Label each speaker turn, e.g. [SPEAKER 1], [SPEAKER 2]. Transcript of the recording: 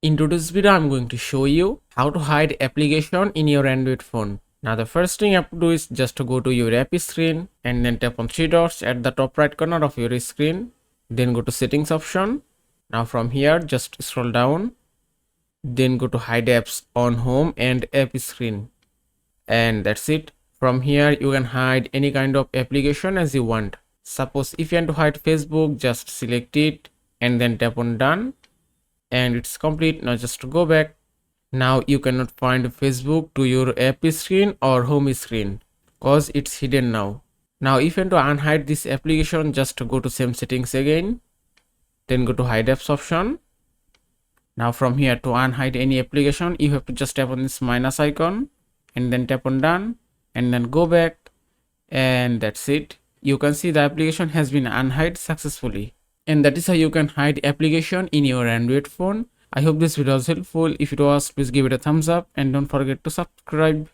[SPEAKER 1] In today's video, I'm going to show you how to hide application in your Android phone. Now the first thing you have to do is just to go to your app screen and then tap on three dots at the top right corner of your screen. Then go to settings option. Now from here, just scroll down. Then go to hide apps on home and app screen. And that's it. From here, you can hide any kind of application as you want. Suppose if you want to hide Facebook, just select it and then tap on done. And it's complete. Now just go back. Now you cannot find Facebook to your app screen or home screen cause it's hidden now. Now if you want to unhide this application, just go to same settings again, then go to hide apps option. Now from here, to unhide any application, you have to just tap on this minus icon and then tap on done and then go back, and that's it. You can see the application has been unhide successfully. And that is how you can hide application in your Android phone. I hope this video was helpful. If it was, please give it a thumbs up and don't forget to subscribe.